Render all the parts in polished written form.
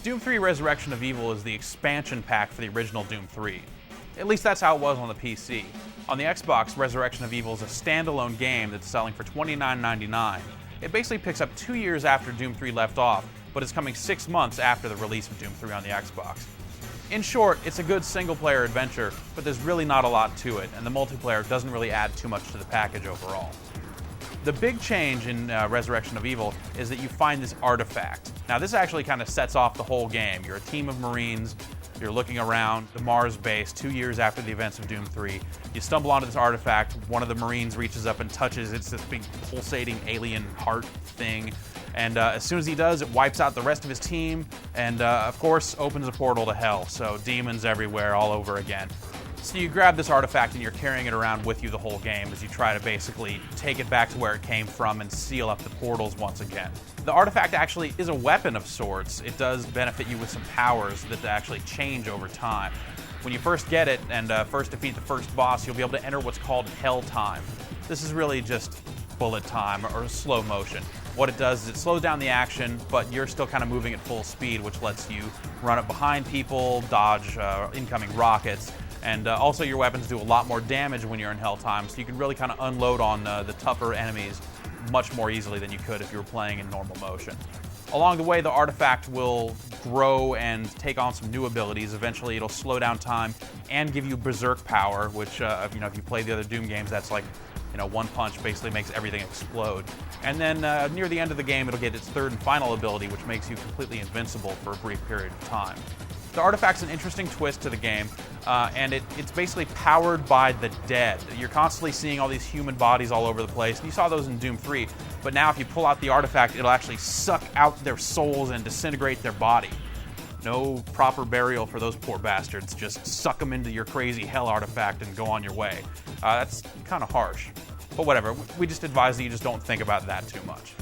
Doom 3 Resurrection of Evil is the expansion pack for the original Doom 3. At least that's how it was on the PC. On the Xbox, Resurrection of Evil is a standalone game that's selling for $29.99. It basically picks up 2 years after Doom 3 left off, but it's coming 6 months after the release of Doom 3 on the Xbox. In short, it's a good single-player adventure, but there's really not a lot to it, and the multiplayer doesn't really add too much to the package overall. The big change in Resurrection of Evil is that you find this artifact. Now, this actually kind of sets off the whole game. You're a team of Marines. You're looking around the Mars base 2 years after the events of Doom 3. You stumble onto this artifact. One of the Marines reaches up and touches. It's this big pulsating alien heart thing. And as soon as he does, it wipes out the rest of his team and, of course, opens a portal to hell. So demons everywhere all over again. So you grab this artifact and you're carrying it around with you the whole game as you try to basically take it back to where it came from and seal up the portals once again. The artifact actually is a weapon of sorts. It does benefit you with some powers that actually change over time. When you first get it and first defeat the first boss, you'll be able to enter what's called Hell Time. This is really just bullet time or slow motion. What it does is it slows down the action, but you're still kind of moving at full speed, which lets you run up behind people, dodge incoming rockets, and also your weapons do a lot more damage when you're in Hell Time, so you can really kind of unload on the tougher enemies much more easily than you could if you were playing in normal motion. Along the way, the artifact will grow and take on some new abilities. Eventually, it'll slow down time and give you berserk power, which, if you play the other Doom games, that's like, one punch basically makes everything explode. And then near the end of the game, it'll get its third and final ability, which makes you completely invincible for a brief period of time. The artifact's an interesting twist to the game, and it's basically powered by the dead. You're constantly seeing all these human bodies all over the place. You saw those in Doom 3, but now if you pull out the artifact, it'll actually suck out their souls and disintegrate their body. No proper burial for those poor bastards. Just suck them into your crazy hell artifact and go on your way. That's kind of harsh. But whatever, we just advise that you just don't think about that too much.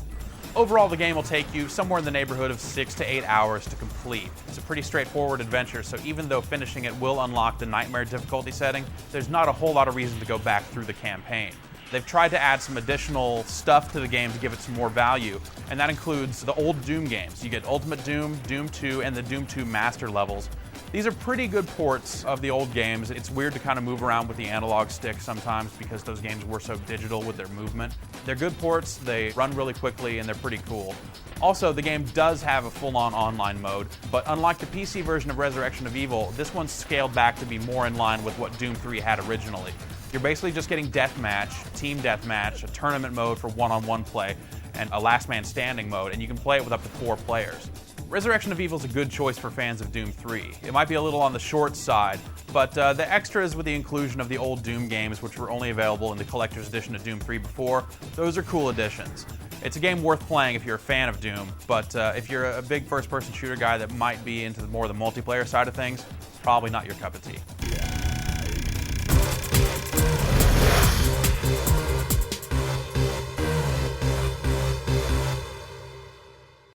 Overall, the game will take you somewhere in the neighborhood of 6 to 8 hours to complete. It's a pretty straightforward adventure, so even though finishing it will unlock the Nightmare difficulty setting, there's not a whole lot of reason to go back through the campaign. They've tried to add some additional stuff to the game to give it some more value, and that includes the old Doom games. You get Ultimate Doom, Doom 2, and the Doom 2 Master levels. These are pretty good ports of the old games. It's weird to kind of move around with the analog stick sometimes because those games were so digital with their movement. They're good ports, they run really quickly, and they're pretty cool. Also, the game does have a full-on online mode, but unlike the PC version of Resurrection of Evil, this one's scaled back to be more in line with what Doom 3 had originally. You're basically just getting deathmatch, team deathmatch, a tournament mode for one-on-one play, and a last man standing mode, and you can play it with up to 4 players. Resurrection of Evil is a good choice for fans of Doom 3. It might be a little on the short side, but the extras with the inclusion of the old Doom games, which were only available in the collector's edition of Doom 3 before, those are cool additions. It's a game worth playing if you're a fan of Doom, but if you're a big first-person shooter guy that might be into more of the multiplayer side of things, probably not your cup of tea.